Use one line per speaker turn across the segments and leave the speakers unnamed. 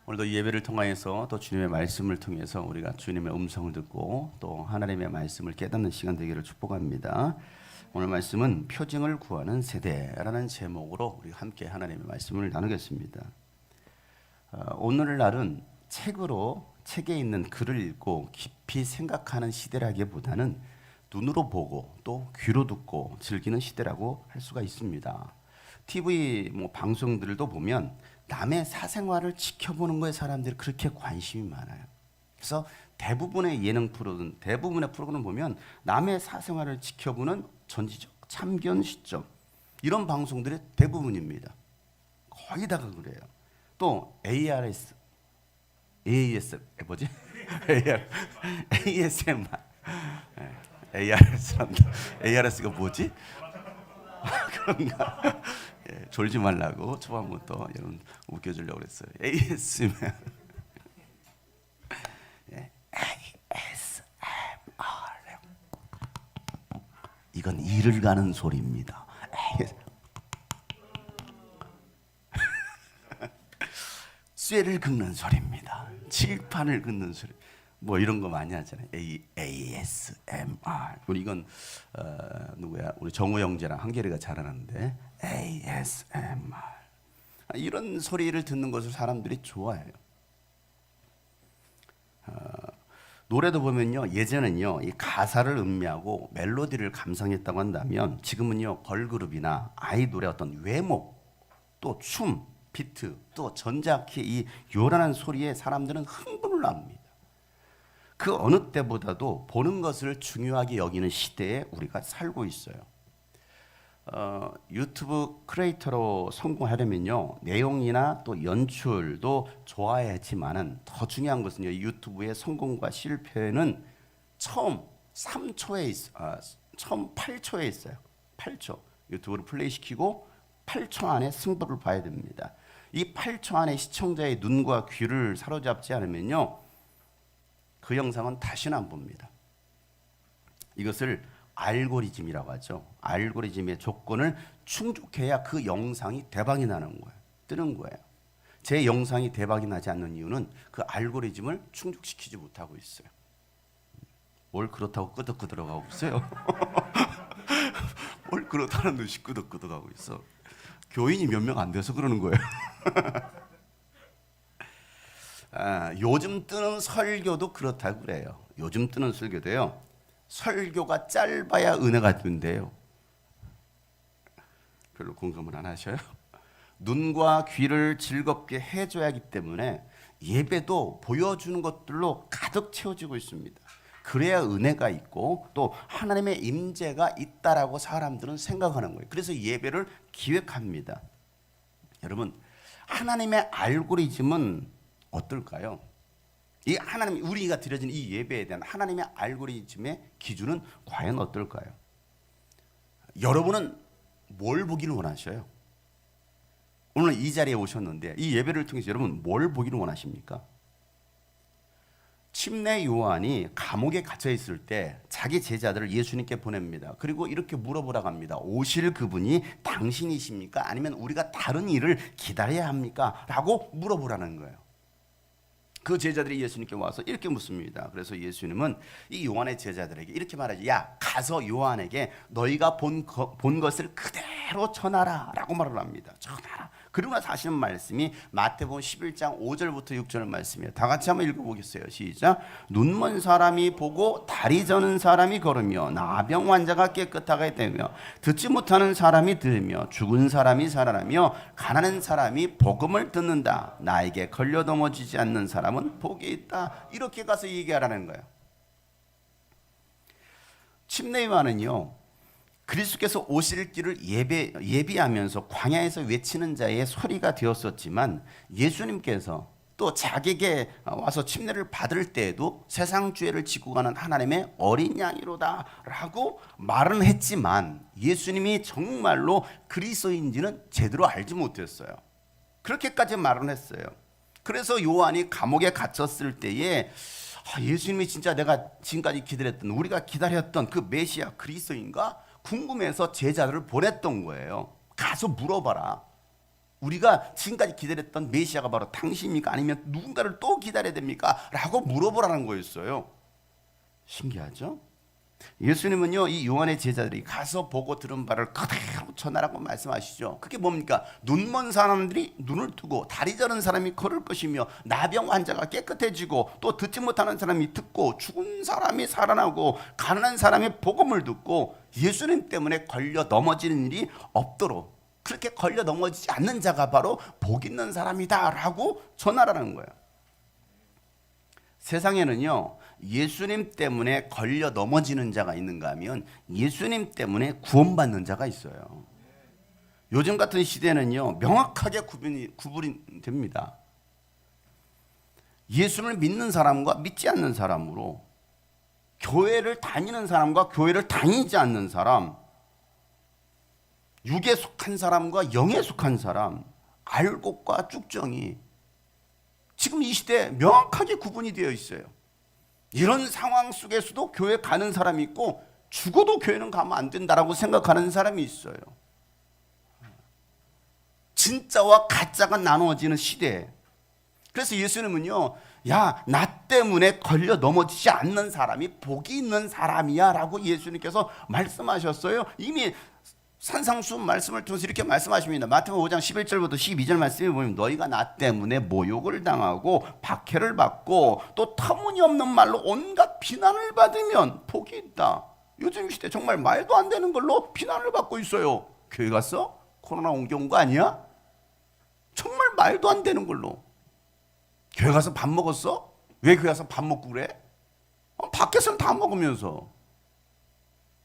오늘도 예배를 통하여서 또 주님의 말씀을 통해서 우리가 주님의 음성을 듣고 또 하나님의 말씀을 깨닫는 시간 되기를 축복합니다. 오늘 말씀은 표징을 구하는 세대라는 제목으로 우리 함께 하나님의 말씀을 나누겠습니다. 오늘날은 책에 있는 글을 읽고 깊이 생각하는 시대라기보다는 눈으로 보고 또 귀로 듣고 즐기는 시대라고 할 수가 있습니다. TV 방송들도 보면 남의 사생활을 지켜보는 거에 사람들이 그렇게 관심이 많아요. 그래서 대부분의 예능 프로든 대부분의 프로그램 보면 남의 사생활을 지켜보는 전지적 참견 시점 이런 방송들이 대부분입니다. 거의 다가 그래요. 또 ARS, 뭐지? ASMR, ARS가 뭐지? 그런가? 졸지 말라고 초반부터 여러분 웃겨주려고 그랬어요. ASMR. ASMR. 이건 이를 가는 소리입니다. 쇠를 긁는 소리입니다. 칠판을 긁는 소리. 뭐 이런 거 많이 하잖아요. ASMR. 우리 이건 누구야? 우리 정우 형제랑 한결이가 잘하는데 ASMR. 이런 소리를 듣는 것을 사람들이 좋아해요. 노래도 보면요, 예전엔요 이 가사를 음미하고 멜로디를 감상했다고 한다면 지금은요 걸그룹이나 아이돌의 어떤 외모, 또 춤, 비트, 또 전자키 이 요란한 소리에 사람들은 흥분을 합니다. 그 어느 때보다도 보는 것을 중요하게 여기는 시대에 우리가 살고 있어요. 유튜브 크리에이터로 성공하려면요 내용이나 또 연출도 좋아야지만은 더 중요한 것은요 유튜브의 성공과 실패는 처음 8초에 있어요. 8초 유튜브를 플레이시키고 8초 안에 승부를 봐야 됩니다. 이 8초 안에 시청자의 눈과 귀를 사로잡지 않으면요 그 영상은 다시는 안 봅니다. 이것을 알고리즘이라고 하죠. 알고리즘의 조건을 충족해야 그 영상이 대박이 나는 거예요. 뜨는 거예요. 제 영상이 대박이 나지 않는 이유는 그 알고리즘을 충족시키지 못하고 있어요. 뭘 그렇다고 끄덕끄덕하고 있어요. 뭘 그렇다는 듯이 끄덕끄덕하고 있어. 교인이 몇 명 안 돼서 그러는 거예요. 요즘 뜨는 설교도 그렇다고 그래요. 요즘 뜨는 설교도요. 설교가 짧아야 은혜가 된대요. 별로 공감을 안 하셔요? 눈과 귀를 즐겁게 해줘야 하기 때문에 예배도 보여주는 것들로 가득 채워지고 있습니다. 그래야 은혜가 있고 또 하나님의 임재가 있다라고 사람들은 생각하는 거예요. 그래서 예배를 기획합니다. 여러분, 하나님의 알고리즘은 어떨까요? 이 하나님 우리가 드려진 이 예배에 대한 하나님의 알고리즘의 기준은 과연 어떨까요? 여러분은 뭘 보기를 원하셔요? 오늘 이 자리에 오셨는데 이 예배를 통해서 여러분 뭘 보기를 원하십니까? 침례 요한이 감옥에 갇혀 있을 때 자기 제자들을 예수님께 보냅니다. 그리고 이렇게 물어보라고 합니다. 오실 그분이 당신이십니까? 아니면 우리가 다른 일을 기다려야 합니까? 라고 물어보라는 거예요. 그 제자들이 예수님께 와서 이렇게 묻습니다. 그래서 예수님은 이 요한의 제자들에게 이렇게 말하죠. 야, 가서 요한에게 너희가 본 것을 그대로 전하라 라고 말을 합니다. 전하라. 그러고 나서 하시는 말씀이 마태복음 11장 5절부터 6절 말씀이에요. 다 같이 한번 읽어보겠어요. 시작. 눈먼 사람이 보고 다리 저는 사람이 걸으며 나병 환자가 깨끗하게 되며 듣지 못하는 사람이 들으며 죽은 사람이 살아나며 가난한 사람이 복음을 듣는다. 나에게 걸려 넘어지지 않는 사람은 복이 있다. 이렇게 가서 얘기하라는 거예요. 침례 요한은요 그리스도께서 오실 길을 예비하면서 광야에서 외치는 자의 소리가 되었었지만 예수님께서 또 자기에게 와서 침례를 받을 때에도 세상 죄를 지고 가는 하나님의 어린 양이로다 라고 말은 했지만 예수님이 정말로 그리스도인지는 제대로 알지 못했어요. 그렇게까지 말은 했어요. 그래서 요한이 감옥에 갇혔을 때에 예수님이 진짜 내가 지금까지 기다렸던 우리가 기다렸던 그 메시아 그리스도인가 궁금해서 제자들을 보냈던 거예요. 가서 물어봐라. 우리가 지금까지 기다렸던 메시아가 바로 당신입니까? 아니면 누군가를 또 기다려야 됩니까? 라고 물어보라는 거였어요. 신기하죠? 예수님은요, 이 요한의 제자들이 가서 보고 들은 바를 그대로 전하라고 말씀하시죠. 그게 뭡니까? 눈먼 사람들이 눈을 뜨고, 다리 저는 사람이 걸을 것이며, 나병 환자가 깨끗해지고, 또 듣지 못하는 사람이 듣고, 죽은 사람이 살아나고, 가난한 사람이 복음을 듣고, 예수님 때문에 걸려 넘어지는 일이 없도록, 그렇게 걸려 넘어지지 않는 자가 바로 복 있는 사람이다라고 전하라는 거예요. 세상에는요, 예수님 때문에 걸려 넘어지는 자가 있는가 하면 예수님 때문에 구원받는 자가 있어요. 요즘 같은 시대는요, 명확하게 구분이 됩니다. 예수를 믿는 사람과 믿지 않는 사람으로, 교회를 다니는 사람과 교회를 다니지 않는 사람, 육에 속한 사람과 영에 속한 사람, 알곡과 쭉정이 지금 이 시대에 명확하게 구분이 되어 있어요. 이런 상황 속에서도 교회 가는 사람이 있고, 죽어도 교회는 가면 안 된다라고 생각하는 사람이 있어요. 진짜와 가짜가 나누어지는 시대에, 그래서 예수님은요, 야, 나 때문에 걸려 넘어지지 않는 사람이 복이 있는 사람이야 라고 예수님께서 말씀하셨어요. 이미 산상수 말씀을 통해서 이렇게 말씀하십니다. 마태복음 5장 11절부터 12절 말씀에 보면, 너희가 나 때문에 모욕을 당하고 박해를 받고 또 터무니없는 말로 온갖 비난을 받으면 복이 있다. 요즘 시대 정말 말도 안 되는 걸로 비난을 받고 있어요. 교회 갔어? 코로나 옮겨온 거 아니야? 정말 말도 안 되는 걸로. 교회 가서 밥 먹었어? 왜 교회 가서 밥 먹고 그래? 밖에서는 다 먹으면서.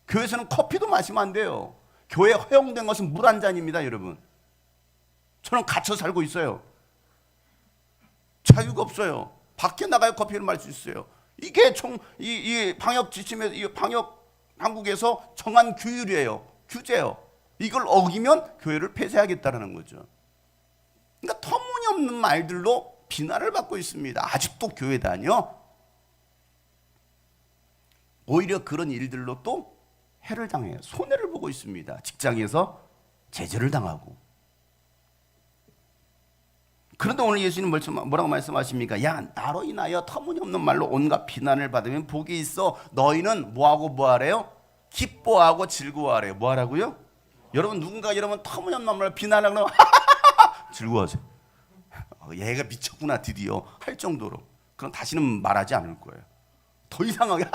교회에서는 커피도 마시면 안 돼요. 교회에 허용된 것은 물 한 잔입니다, 여러분. 저는 갇혀 살고 있어요. 자유가 없어요. 밖에 나가야 커피를 마실 수 있어요. 이게 이 방역 지침에, 이 방역 당국에서 정한 규율이에요. 규제예요. 이걸 어기면 교회를 폐쇄하겠다는 거죠. 그러니까 터무니없는 말들로 비난을 받고 있습니다. 아직도 교회 다녀? 오히려 그런 일들로 또 해를 당해요. 손해를 보고 있습니다. 직장에서 제재를 당하고. 그런데 오늘 예수님 뭐라고 말씀하십니까? 야, 나로 인하여 터무니없는 말로 온갖 비난을 받으면 복이 있어. 너희는 뭐하고 뭐하래요? 기뻐하고 즐거워하래요. 뭐하라고요? 여러분, 누군가 여러분 터무니없는 말로 비난하면 즐거워하세요. 얘가 미쳤구나 드디어 할 정도로. 그럼 다시는 말하지 않을 거예요. 더 이상하게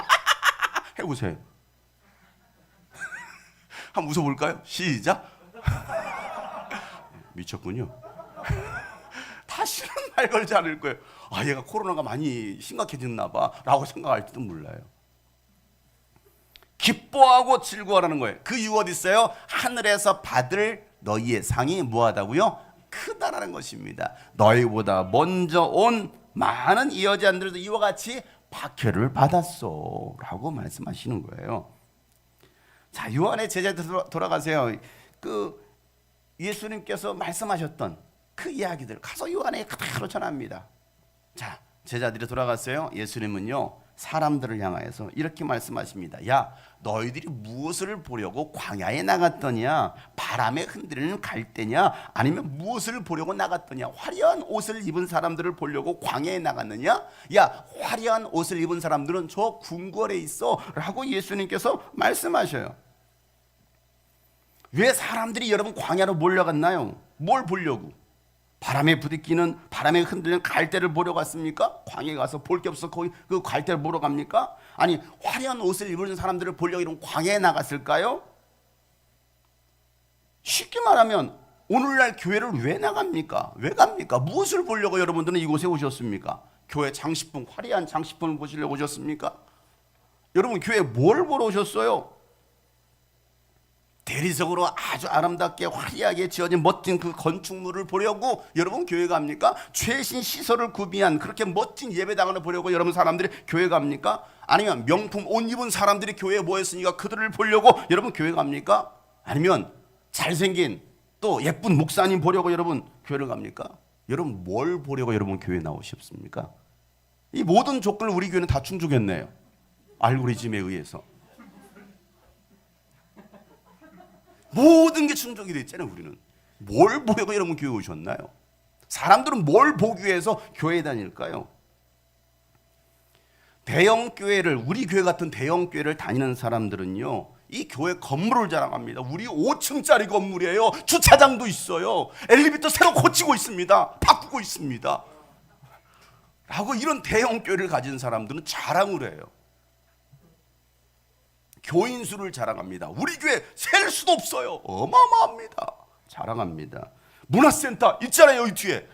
해보세요. 한번 웃어볼까요? 시작. 미쳤군요. 다시는 말 걸지 않을 거예요. 아, 얘가 코로나가 많이 심각해졌나 봐 라고 생각할지도 몰라요. 기뻐하고 즐거워하라는 거예요. 그 이유 어디 있어요? 하늘에서 받을 너희의 상이 뭐하다고요? 크다라는 것입니다. 너희보다 먼저 온 많은 이 여자들도 이와 같이 박해를 받았어 라고 말씀하시는 거예요. 자, 요한의 제자들 돌아가세요. 그 예수님께서 말씀하셨던 그 이야기들 가서 요한에 그대로 전합니다. 자, 제자들이 돌아갔어요. 예수님은요, 사람들을 향하여서 이렇게 말씀하십니다. 야, 너희들이 무엇을 보려고 광야에 나갔더냐? 바람에 흔들리는 갈대냐? 아니면 무엇을 보려고 나갔더냐? 화려한 옷을 입은 사람들을 보려고 광야에 나갔느냐? 야, 화려한 옷을 입은 사람들은 저 궁궐에 있어 라고 예수님께서 말씀하셔요. 왜 사람들이 여러분 광야로 몰려갔나요? 뭘 보려고? 바람에 부딪히는, 바람에 흔들리는 갈대를 보러 갔습니까? 광야에 가서 볼 게 없어 거기 그 갈대를 보러 갑니까? 아니, 화려한 옷을 입은 사람들을 보려고 이런 광야에 나갔을까요? 쉽게 말하면 오늘날 교회를 왜 나갑니까? 왜 갑니까? 무엇을 보려고 여러분들은 이곳에 오셨습니까? 교회 장식품, 화려한 장식품을 보시려고 오셨습니까? 여러분, 교회에 뭘 보러 오셨어요? 대리석으로 아주 아름답게 화려하게 지어진 멋진 그 건축물을 보려고 여러분 교회 갑니까? 최신 시설을 구비한 그렇게 멋진 예배당을 보려고 여러분 사람들이 교회 갑니까? 아니면 명품 옷 입은 사람들이 교회에 모였으니까 그들을 보려고 여러분 교회 갑니까? 아니면 잘생긴 또 예쁜 목사님 보려고 여러분 교회를 갑니까? 여러분 뭘 보려고 여러분 교회에 나오셨습니까? 이 모든 조건을 우리 교회는 다 충족했네요. 알고리즘에 의해서. 모든 게 충족이 됐잖아요. 우리는 뭘 보려고 여러분 교회 오셨나요? 사람들은 뭘 보기 위해서 교회에 다닐까요? 대형 교회를, 우리 교회 같은 대형 교회를 다니는 사람들은요, 이 교회 건물을 자랑합니다. 우리 5층짜리 건물이에요. 주차장도 있어요. 엘리베이터 새로 고치고 있습니다. 바꾸고 있습니다. 라고 이런 대형 교회를 가진 사람들은 자랑을 해요. 교인 수를 자랑합니다. 우리 교회 셀 수도 없어요. 어마어마합니다. 자랑합니다. 문화센터 있잖아요, 여기 뒤에.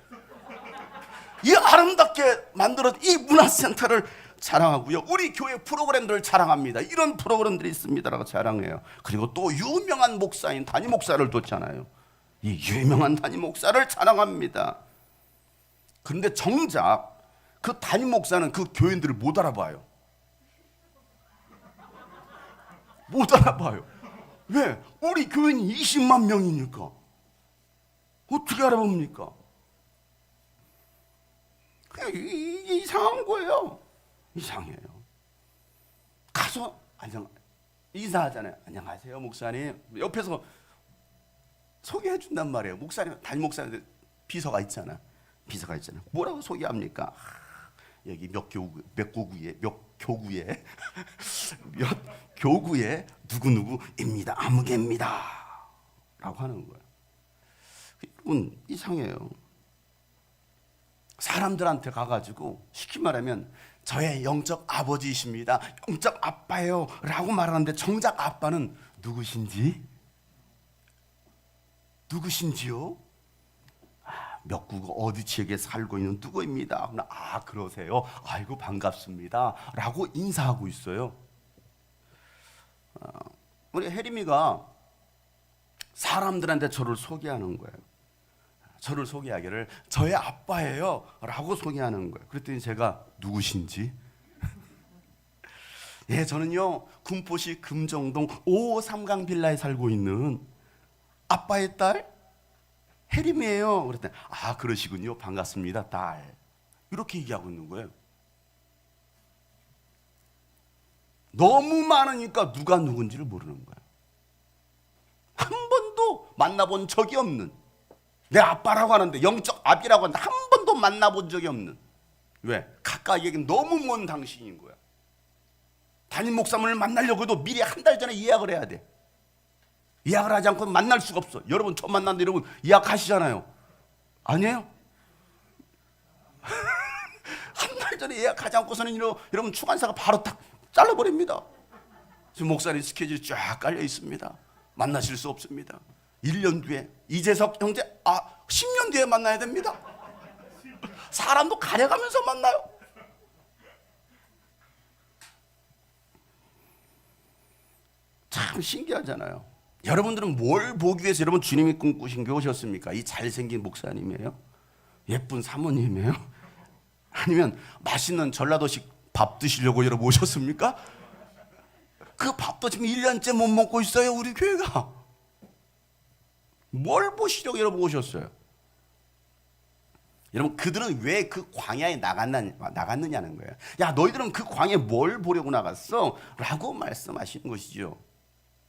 이 아름답게 만들어진 이 문화센터를 자랑하고요. 우리 교회 프로그램들을 자랑합니다. 이런 프로그램들이 있습니다라고 자랑해요. 그리고 또 유명한 목사인 담임 목사를 뒀잖아요. 이 유명한 담임 목사를 자랑합니다. 그런데 정작 그 담임 목사는 그 교인들을 못 알아봐요. 못 알아봐요. 왜? 우리 교인이 20만 명이니까. 어떻게 알아봅니까? 그냥 이상한 거예요. 이상해요. 가서 인사하잖아요. 안녕하세요, 목사님. 옆에서 소개해 준단 말이에요. 목사님, 담임 목사님 비서가 있잖아. 뭐라고 소개합니까? 여기 몇 교구에 누구누구입니다. 아무개입니다. 라고 하는 거예요. 여러분, 이상해요. 사람들한테 가가지고 쉽게 말하면 저의 영적 아버지이십니다. 영적 아빠예요. 라고 말하는데 정작 아빠는 누구신지요? 몇 구가 어디 지역에 살고 있는 누구입니다. 아, 그러세요? 아이고, 반갑습니다. 라고 인사하고 있어요. 우리 혜림이가 사람들한테 저를 소개하는 거예요. 저를 소개하기를 저의 아빠예요 라고 소개하는 거예요. 그랬더니 제가 누구신지? 예, 저는요 군포시 금정동 5호 삼강 빌라에 살고 있는 아빠의 딸 혜림이에요. 그랬더니 아, 그러시군요. 반갑습니다, 딸. 이렇게 얘기하고 있는 거예요. 너무 많으니까 누가 누군지를 모르는 거예요. 한 번도 만나본 적이 없는, 내 아빠라고 하는데, 영적 아비라고 하는데 한 번도 만나본 적이 없는, 왜? 가까이 얘기는 너무 먼 당신인 거야. 담임 목사님을 만나려고 해도 미리 한 달 전에 예약을 해야 돼. 예약을 하지 않고 만날 수가 없어. 여러분 처음 만났는데 여러분 예약하시잖아요. 아니에요? 한 달 전에 예약하지 않고서는 여러분 주관사가 바로 딱 잘라버립니다. 지금 목사님 스케줄이 쫙 깔려 있습니다. 만나실 수 없습니다. 1년 뒤에 이재석 형제 10년 뒤에 만나야 됩니다. 사람도 가려가면서 만나요. 참 신기하잖아요. 여러분들은 뭘 보기 위해서 여러분 주님이 꿈꾸신 게 오셨습니까? 이 잘생긴 목사님이에요? 예쁜 사모님이에요? 아니면 맛있는 전라도식 밥 드시려고 여러분 오셨습니까? 그 밥도 지금 1년째 못 먹고 있어요, 우리 교회가. 뭘 보시려고 여러분 오셨어요? 여러분, 그들은 왜 그 광야에 나갔느냐는 거예요. 야, 너희들은 그 광야에 뭘 보려고 나갔어? 라고 말씀하시는 것이죠.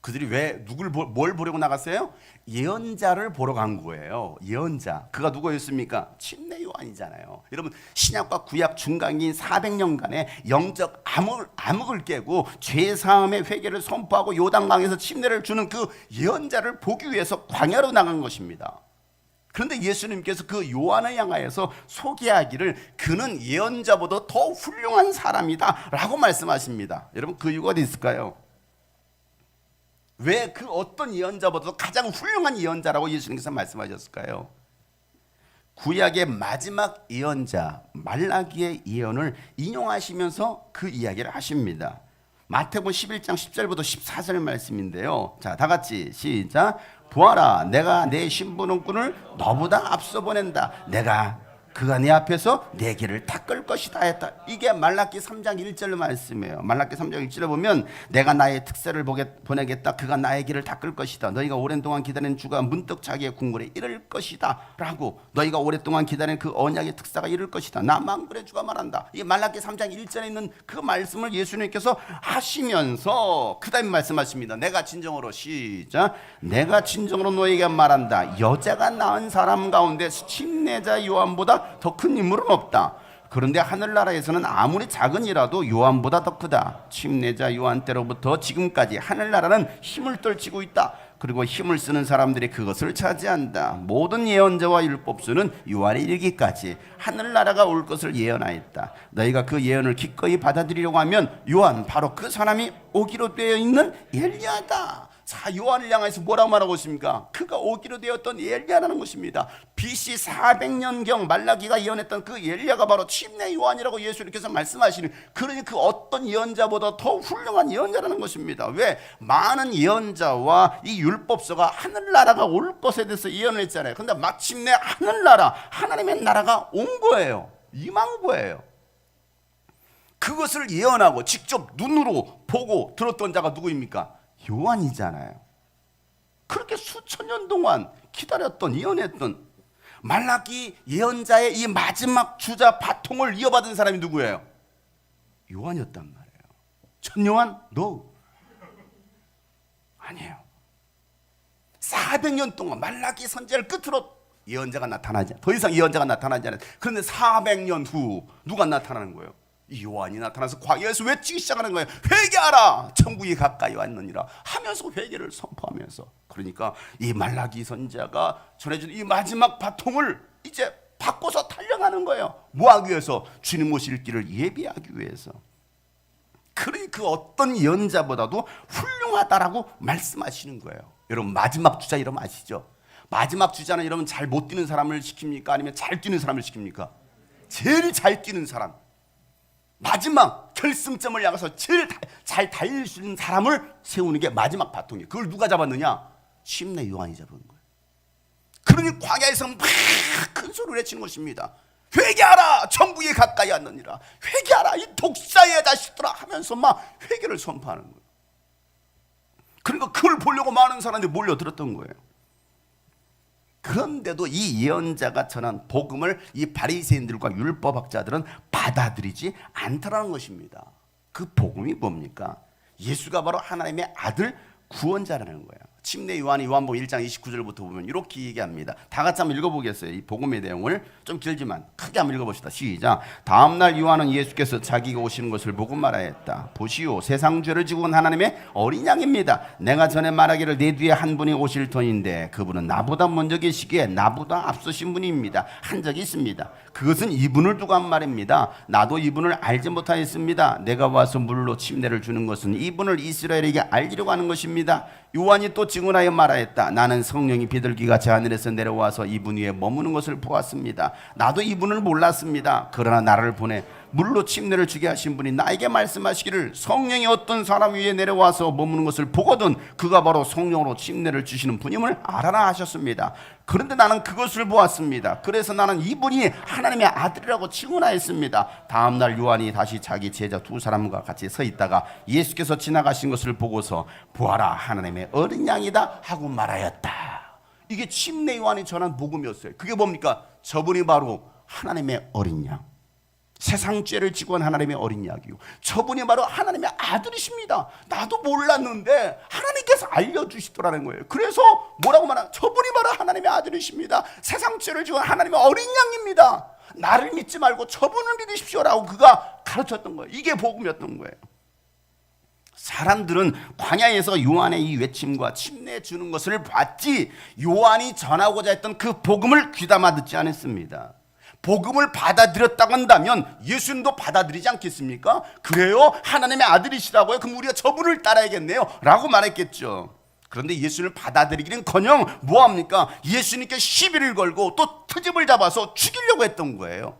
그들이 왜 뭘 보려고 나갔어요? 예언자를 보러 간 거예요. 예언자. 그가 누구였습니까? 침례 요한이잖아요. 여러분, 신약과 구약 중간기인 400년간의 영적 암흑을 깨고 죄사함의 회개를 선포하고 요단강에서 침례를 주는 그 예언자를 보기 위해서 광야로 나간 것입니다. 그런데 예수님께서 그 요한을 향하여서 소개하기를 그는 예언자보다 더 훌륭한 사람이다 라고 말씀하십니다. 여러분, 그 이유가 어디 있을까요? 왜 그 어떤 예언자보다도 가장 훌륭한 예언자라고 예수님께서 말씀하셨을까요? 구약의 마지막 예언자 말라기의 예언을 인용하시면서 그 이야기를 하십니다. 마태복음 11장 10절부터 14절 말씀인데요. 자, 다 같이 시작. 보아라, 내가 내 신부는 꾼을 너보다 앞서 보낸다. 내가 그가 내 앞에서 내 길을 닦을 것이다 했다. 이게 말라기 3장 1절 말씀이에요. 말라기 3장 1절에 보면 내가 나의 특세를 보내겠다. 그가 나의 길을 닦을 것이다. 너희가 오랜 동안 기다린 주가 문득 자기의 궁궐에 이를 것이다 라고, 너희가 오랫동안 기다린 그 언약의 특사가 이를 것이다. 나 만군의 주가 말한다. 이 말라기 3장 1절에 있는 그 말씀을 예수님께서 하시면서 그 다음에 말씀하십니다. 내가 진정으로, 시작, 내가 진정으로 너희에게 말한다. 여자가 낳은 사람 가운데 침례자 요한보다 더 큰 인물은 없다. 그런데 하늘나라에서는 아무리 작은 이라도 요한보다 더 크다. 침례자 요한 때로부터 지금까지 하늘나라는 힘을 떨치고 있다. 그리고 힘을 쓰는 사람들이 그것을 차지한다. 모든 예언자와 율법서는 요한의 일기까지 하늘나라가 올 것을 예언하였다. 너희가 그 예언을 기꺼이 받아들이려고 하면 요한, 바로 그 사람이 오기로 되어 있는 엘리야다. 자, 요한을 향해서 뭐라고 말하고 있습니까? 그가 오기로 되었던 엘리야라는 것입니다. BC 400년경 말라기가 예언했던 그 엘리야가 바로 침례 요한이라고 예수님께서 말씀하시는, 그러니 그 어떤 예언자보다 더 훌륭한 예언자라는 것입니다. 왜? 많은 예언자와 이 율법서가 하늘나라가 올 것에 대해서 예언을 했잖아요. 그런데 마침내 하늘나라, 하나님의 나라가 온 거예요. 임한 거예요. 그것을 예언하고 직접 눈으로 보고 들었던 자가 누구입니까? 요한이잖아요. 그렇게 수천 년 동안 기다렸던, 예언했던 말라기 예언자의 이 마지막 주자 바통을 이어받은 사람이 누구예요? 요한이었단 말이에요. 전 요한? No. 아니에요. 400년 동안 말라기 선지자를 끝으로 예언자가 나타나지, 더 이상 예언자가 나타나지 않아요. 그런데 400년 후 누가 나타나는 거예요? 요한이 나타나서 광야에서 외치기 시작하는 거예요. 회개하라, 천국이 가까이 왔느니라 하면서 회개를 선포하면서, 그러니까 이 말라기 선지자가 전해준 이 마지막 바통을 이제 바꿔서 달려가는 거예요. 뭐 하기 위해서? 주님 오실 길을 예비하기 위해서. 그러니 그 어떤 예언자보다도 훌륭하다라고 말씀하시는 거예요. 여러분, 마지막 주자 이러면 아시죠? 마지막 주자는 여러분 잘 못 뛰는 사람을 시킵니까? 아니면 잘 뛰는 사람을 시킵니까? 제일 잘 뛰는 사람, 마지막 결승점을 향해서 제일 잘 달릴 수 있는 사람을 세우는 게 마지막 바통이에요. 그걸 누가 잡았느냐? 침례 요한이 잡은 거예요. 그러니 광야에서 막 큰 소리를 외치는 것입니다. 회개하라, 천국이 가까이 왔느니라. 회개하라, 이 독사의 자식들아 하면서 막 회개를 선포하는 거예요. 그러니까 그걸 보려고 많은 사람들이 몰려들었던 거예요. 그런데도 이 예언자가 전한 복음을 이 바리새인들과 율법학자들은 받아들이지 않더라는 것입니다. 그 복음이 뭡니까? 예수가 바로 하나님의 아들 구원자라는 거예요. 침례 요한이 요한복음 1장 29절부터 보면 이렇게 얘기합니다. 다 같이 한번 읽어보겠어요. 이 복음의 내용을 좀 길지만 크게 한번 읽어봅시다. 시작. 다음날 요한은 예수께서 자기가 오시는 것을 보고 말하였다. 보시오, 세상 죄를 지고 온 하나님의 어린 양입니다. 내가 전에 말하기를 내 뒤에 한 분이 오실 터인데 그분은 나보다 먼저 계시기에 나보다 앞서신 분입니다 한 적이 있습니다. 그것은 이분을 두고 한 말입니다. 나도 이분을 알지 못하였습니다. 내가 와서 물로 침례를 주는 것은 이분을 이스라엘에게 알리려고 하는 것입니다. 요한이 또 증언하여 말하였다. 나는 성령이 비둘기같이 하늘에서 내려와서 이분 위에 머무는 것을 보았습니다. 나도 이분을 몰랐습니다. 그러나 나를 보내 물로 침례를 주게 하신 분이 나에게 말씀하시기를 성령이 어떤 사람 위에 내려와서 머무는 것을 보거든 그가 바로 성령으로 침례를 주시는 분임을 알아라 하셨습니다. 그런데 나는 그것을 보았습니다. 그래서 나는 이분이 하나님의 아들이라고 증언하였습니다. 다음날 요한이 다시 자기 제자 두 사람과 같이 서 있다가 예수께서 지나가신 것을 보고서 보아라, 하나님의 어린 양이다 하고 말하였다. 이게 침례 요한이 전한 복음이었어요. 그게 뭡니까? 저분이 바로 하나님의 어린 양, 세상 죄를 지고 온 하나님의 어린 양이요, 저분이 바로 하나님의 아들이십니다. 나도 몰랐는데 하나님께서 알려주시더라는 거예요. 그래서 뭐라고 말하나? 저분이 바로 하나님의 아들이십니다. 세상 죄를 지고 온 하나님의 어린 양입니다. 나를 믿지 말고 저분을 믿으십시오라고 그가 가르쳤던 거예요. 이게 복음이었던 거예요. 사람들은 광야에서 요한의 이 외침과 침례 주는 것을 봤지 요한이 전하고자 했던 그 복음을 귀담아 듣지 않았습니다. 복음을 받아들였다고 한다면 예수님도 받아들이지 않겠습니까? 그래요? 하나님의 아들이시라고요? 그럼 우리가 저분을 따라야겠네요 라고 말했겠죠. 그런데 예수님을 받아들이기는커녕 뭐합니까? 예수님께 시비를 걸고 또 트집을 잡아서 죽이려고 했던 거예요.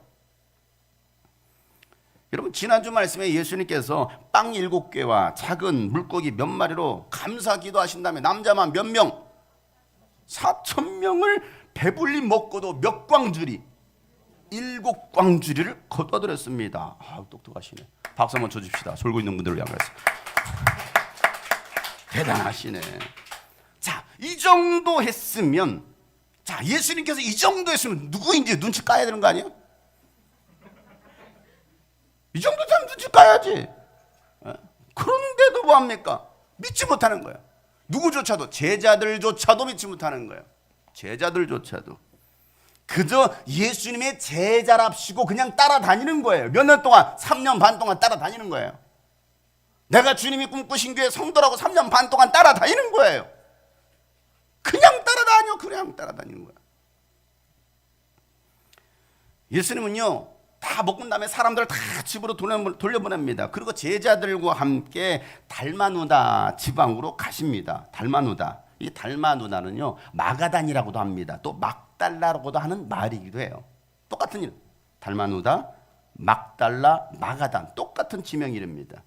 여러분, 지난주 말씀에 예수님께서 빵 7개와 작은 물고기 몇 마리로 감사 기도하신 다음에 남자만 몇 명? 4,000명을 배불리 먹고도 몇 광줄이? 일곱 광주리를 거둬들였습니다. 아, 똑똑하시네. 박수 한번 쳐줍시다. 졸고 있는 분들을 향해서. 대단하시네. 자, 이 정도 했으면, 자, 예수님께서 이 정도 했으면 누구인지 눈치 까야 되는 거 아니에요? 이 정도 되면 눈치 까야지. 그런데도 뭐합니까? 믿지 못하는 거예요. 누구조차도, 제자들조차도 믿지 못하는 거예요. 제자들조차도. 그저 예수님의 제자랍시고 그냥 따라다니는 거예요. 몇 년 동안, 3년 반 동안 따라다니는 거예요. 내가 주님이 꿈꾸신 교회 성도라고 3년 반 동안 따라다니는 거예요. 그냥 따라다녀. 그냥 따라다니는 거예요. 예수님은요, 다 먹은 다음에 사람들을 다 집으로 돌려보냅니다. 그리고 제자들과 함께 달마누다 지방으로 가십니다. 달마누다. 이 달마누다는요, 마가단이라고도 합니다. 또 막달라라고도 하는 말이기도 해요. 똑같은 이름. 달마누다, 막달라, 마가단. 똑같은 지명 이름입니다.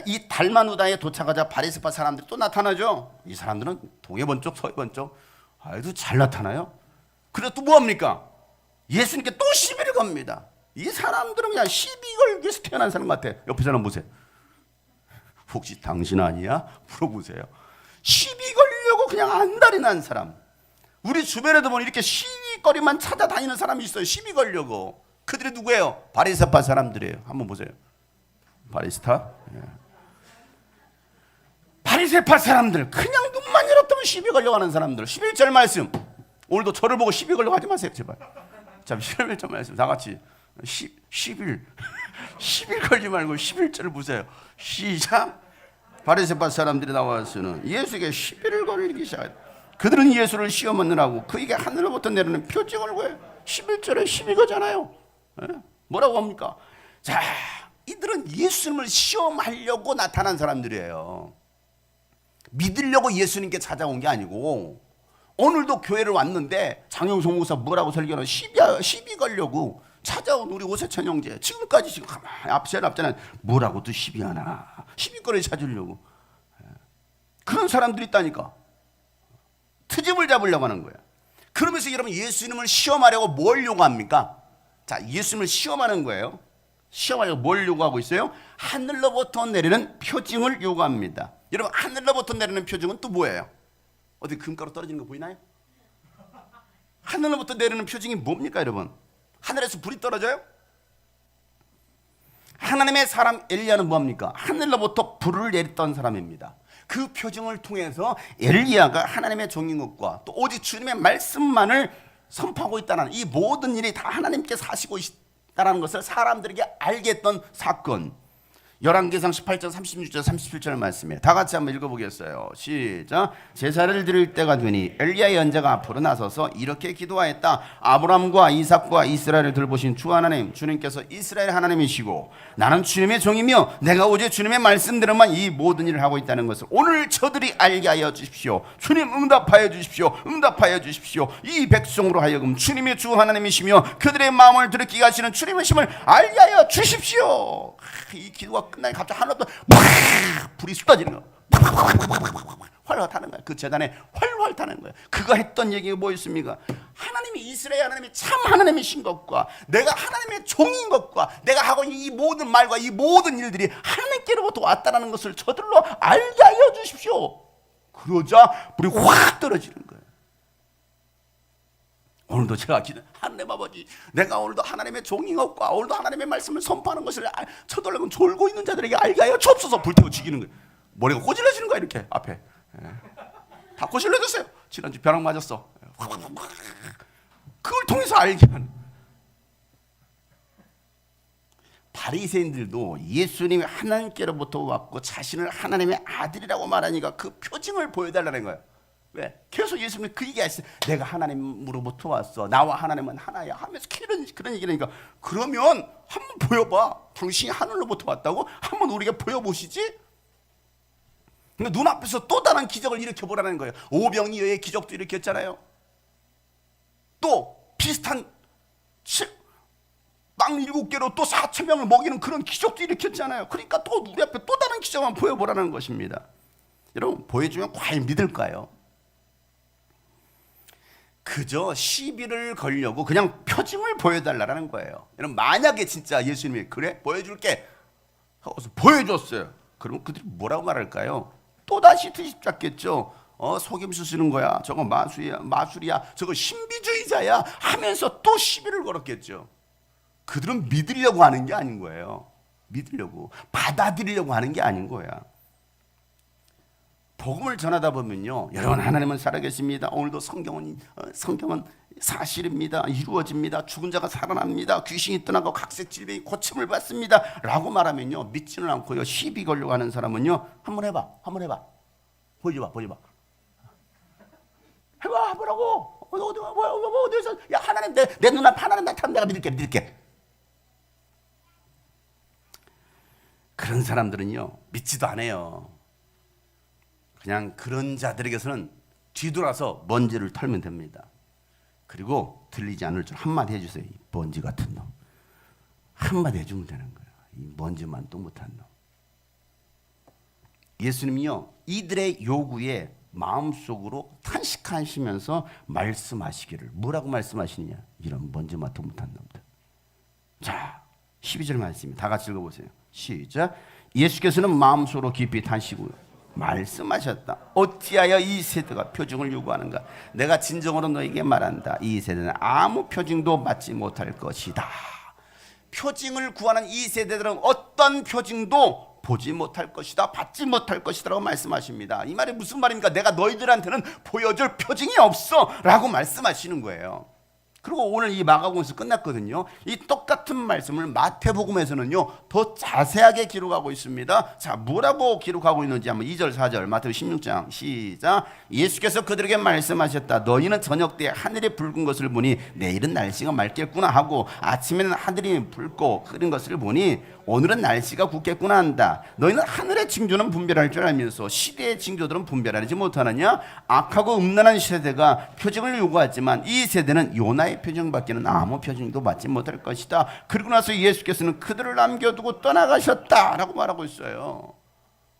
이 달마누다에 도착하자 바리새파 사람들이 또 나타나죠. 이 사람들은 동해 번쩍 서해 번쩍 아주 잘 나타나요. 그래서 또 뭐합니까? 예수님께 또 시비를 겁니다. 이 사람들은 그냥 시비 걸기 위해서 태어난 사람 같아. 옆에 사람 보세요. 혹시 당신 아니야? 물어보세요. 시비 걸려고 그냥 안달이 난 사람. 우리 주변에도 보면 이렇게 시비거리만 찾아다니는 사람이 있어요. 시비 걸려고. 그들이 누구예요? 바리새파 사람들이에요. 한번 보세요. 바리스타. 바리새파 사람들, 그냥 눈만 열었다면 시비 걸려고 하는 사람들. 11절 말씀. 오늘도 저를 보고 시비 걸려고 하지 마세요, 제발. 자, 11절 말씀 다 같이 10일 걸지 말고 11절을 보세요. 시작. 바리새파 사람들이 나와서는 예수에게 시비를 걸기 시작했다. 그들은 예수를 시험하느라고 그에게 하늘로부터 내리는 표징을 구해요. 11절에 시비거잖아요. 뭐라고 합니까? 자, 이들은 예수님을 시험하려고 나타난 사람들이에요. 믿으려고 예수님께 찾아온 게 아니고, 오늘도 교회를 왔는데 장영성 목사 뭐라고 설교하는 시비 걸려고 찾아온 우리 오세찬 형제, 지금까지 지금 가만히 앞잖아. 뭐라고 또 시비하나, 시비거리 찾으려고. 그런 사람들이 있다니까. 트집을 잡으려고 하는 거야. 그러면서 여러분, 예수님을 시험하려고 뭘 요구합니까? 자, 예수님을 시험하는 거예요. 시험하려고 뭘 요구하고 있어요? 하늘로부터 내리는 표징을 요구합니다. 여러분, 하늘로부터 내리는 표징은 또 뭐예요? 어디 금가루 떨어지는 거 보이나요? 하늘로부터 내리는 표징이 뭡니까, 여러분? 하늘에서 불이 떨어져요? 하나님의 사람 엘리야는 뭡니까? 하늘로부터 불을 내렸던 사람입니다. 그 표징을 통해서 엘리야가 하나님의 종인 것과 또 오직 주님의 말씀만을 선포하고 있다는, 이 모든 일이 다 하나님께서 하시고 있다는 것을 사람들에게 알게 했던 사건. 열왕기상 18장 36절 37절 말씀에 다 같이 한번 읽어보겠어요. 시작. 제사를 드릴 때가 되니 엘리야의 연자가 앞으로 나서서 이렇게 기도하였다. 아브람과 이삭과 이스라엘을 돌보신 주 하나님, 주님께서 이스라엘 하나님이시고 나는 주님의 종이며 내가 오직 주님의 말씀대로만 이 모든 일을 하고 있다는 것을 오늘 저들이 알게 하여 주십시오. 주님 응답하여 주십시오. 응답하여 주십시오. 이 백성으로 하여금 주님의 주 하나님이시며 그들의 마음을 들키게 하시는 주님의 심을 알게 하여 주십시오. 이 기도가 끝나니 갑자기 하늘부터 불이 쏟아지는 거야. 활활 타는 거야. 그 재단에 활활 타는 거야. 그가 했던 얘기가 뭐였습니까? 하나님이, 이스라엘 하나님이 참 하나님이신 것과 내가 하나님의 종인 것과 내가 하고 있는 이 모든 말과 이 모든 일들이 하나님께로부터 왔다는 것을 저들로 알게 하여 주십시오. 그러자 불이 확 떨어지는 거예요. 오늘도 제가 하나님 아버지, 내가 오늘도 하나님의 종인 것과 오늘도 하나님의 말씀을 선포하는 것을 저들로 졸고 있는 자들에게 알게 하여 주옵소서. 불태워 죽이는 거예요. 머리가 꼬질러지는 거야. 이렇게 앞에 다 꼬질러졌어요. 지난주 벼락 맞았어. 그걸 통해서 알게 하는. 바리새인들도 예수님이 하나님께로부터 왔고 자신을 하나님의 아들이라고 말하니까 그 표징을 보여달라는 거예요. 왜? 계속 예수님이 그 얘기했어요. 내가 하나님으로부터 왔어. 나와 하나님은 하나야 하면서 그런 얘기를 하니까, 그러면 한번 보여봐. 당신이 하늘로부터 왔다고? 한번 우리가 보여보시지? 그러니까 눈앞에서 또 다른 기적을 일으켜보라는 거예요. 오병이어의 기적도 일으켰잖아요. 또 비슷한 빵 7개로 또 4,000명을 먹이는 그런 기적도 일으켰잖아요. 그러니까 또 우리 앞에 또 다른 기적만 보여보라는 것입니다. 여러분, 보여주면 과연 믿을까요? 그저 시비를 걸려고 그냥 표징을 보여달라는 거예요. 여러분, 만약에 진짜 예수님이 그래 보여줄게 하고서 보여줬어요. 그러면 그들이 뭐라고 말할까요? 또다시 뒤집잡겠죠. 속임수 쓰는 거야. 저거 마술이야. 저거 신비주의자야 하면서 또 시비를 걸었겠죠. 그들은 믿으려고 하는 게 아닌 거예요. 믿으려고, 받아들이려고 하는 게 아닌 거야. 복음을 전하다 보면요, 여러분, 하나님은 살아계십니다. 오늘도 성경은 사실입니다. 이루어집니다. 죽은 자가 살아납니다. 귀신이 떠나고 각색 질병이 고침을 받습니다 라고 말하면요, 믿지는 않고요, 시비 걸려고 하는 사람은요, 한번 해봐. 보여줘봐. 해보라고. 어디서? 야, 하나님, 내 눈앞 하나님 나타나면 내가 믿을게. 그런 사람들은요, 믿지도 않아요. 그냥 그런 자들에게서는 뒤돌아서 먼지를 털면 됩니다. 그리고 들리지 않을 줄 한마디 해주세요. 이 먼지 같은 놈. 한마디 해주면 되는 거예요. 이 먼지만 또 못한 놈. 예수님이요, 이들의 요구에 마음속으로 탄식하시면서 말씀하시기를, 뭐라고 말씀하시느냐? 이런 먼지만 또 못한 놈들. 자, 12절 말씀입니다. 다 같이 읽어보세요. 시작. 예수께서는 마음속으로 깊이 탄식하고 말씀하셨다. 어찌하여 이 세대가 표징을 요구하는가? 내가 진정으로 너에게 말한다. 이 세대는 아무 표징도 받지 못할 것이다. 표징을 구하는 이 세대들은 어떤 표징도 보지 못할 것이다, 받지 못할 것이다 라고 말씀하십니다. 이 말이 무슨 말입니까? 내가 너희들한테는 보여줄 표징이 없어 라고 말씀하시는 거예요. 그리고 오늘 이 마가복음에서 끝났거든요. 이 똑같은 말씀을 마태복음에서는요, 더 자세하게 기록하고 있습니다. 자, 뭐라고 기록하고 있는지 한번 2절 4절 마태복음 16장 시작. 예수께서 그들에게 말씀하셨다. 너희는 저녁 때 하늘이 붉은 것을 보니 내일은 날씨가 맑겠구나 하고 아침에는 하늘이 붉고 흐린 것을 보니 오늘은 날씨가 굳겠구나 한다. 너희는 하늘의 징조는 분별할 줄 알면서 시대의 징조들은 분별하지 못하느냐? 악하고 음란한 세대가 표징을 요구하지만 이 세대는 요나의 표징밖에는 아무 표징도 받지 못할 것이다. 그리고 나서 예수께서는 그들을 남겨두고 떠나가셨다라고 말하고 있어요.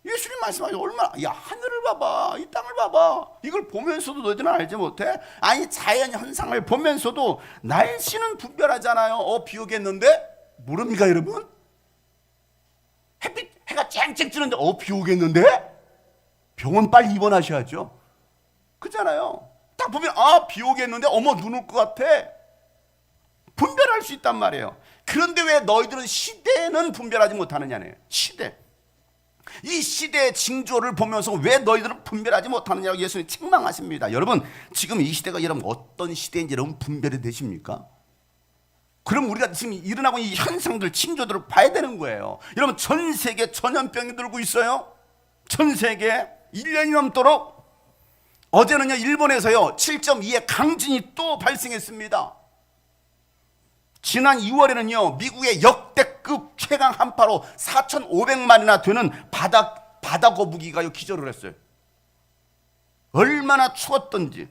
예수님 말씀하시죠. 얼마나, 야, 하늘을 봐봐, 이 땅을 봐봐. 이걸 보면서도 너희들은 알지 못해? 아니, 자연 현상을 보면서도 날씨는 분별하잖아요. 비 오겠는데? 모릅니까, 여러분? 해가 쨍쨍 뜨는데 비 오겠는데? 병원 빨리 입원하셔야죠. 그렇잖아요. 딱 보면 비 오겠는데 어머 눈 올 것 같아. 분별할 수 있단 말이에요. 그런데 왜 너희들은 시대는 분별하지 못하느냐네요. 시대. 이 시대의 징조를 보면서 왜 너희들은 분별하지 못하느냐고 예수님이 책망하십니다. 여러분, 지금 이 시대가 여러분 어떤 시대인지 여러분 분별이 되십니까? 그럼 우리가 지금 일어나고 있는 이 현상들, 징조들을 봐야 되는 거예요. 여러분, 전 세계 전염병이 들고 있어요. 전 세계 1년이 넘도록. 어제는요, 일본에서요 7.2의 강진이 또 발생했습니다. 지난 2월에는요 미국의 역대급 최강 한파로 4,500마리나 되는 바다 거북이가 기절을 했어요. 얼마나 추웠던지.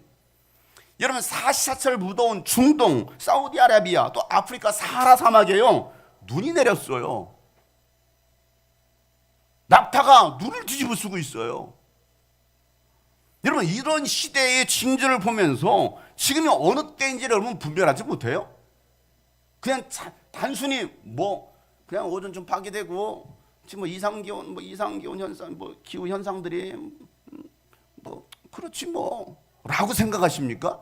여러분, 사시사철 무더운 중동, 사우디아라비아, 또 아프리카 사하라 사막에요 눈이 내렸어요. 낙타가 눈을 뒤집어 쓰고 있어요. 여러분, 이런 시대의 징조를 보면서 지금이 어느 때인지 여러분 분별하지 못해요? 그냥 단순히 그냥 오전 좀 파괴되고 지금 이상기온 현상, 기후 현상들이 그렇지 라고 생각하십니까?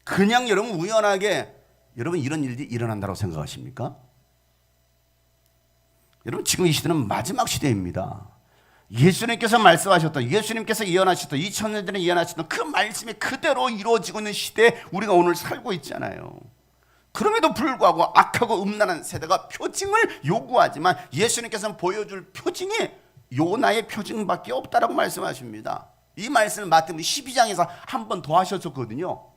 그냥 여러분 우연하게 여러분 이런 일이 일어난다고 생각하십니까? 여러분, 지금 이 시대는 마지막 시대입니다. 예수님께서 말씀하셨던, 예수님께서 예언하셨던, 2000년 전에 예언하셨던 그 말씀이 그대로 이루어지고 있는 시대에 우리가 오늘 살고 있잖아요. 그럼에도 불구하고 악하고 음란한 세대가 표징을 요구하지만 예수님께서는 보여줄 표징이 요나의 표징밖에 없다라고 말씀하십니다. 이 말씀을 마태복음 12장에서 한 번 더 하셨었거든요.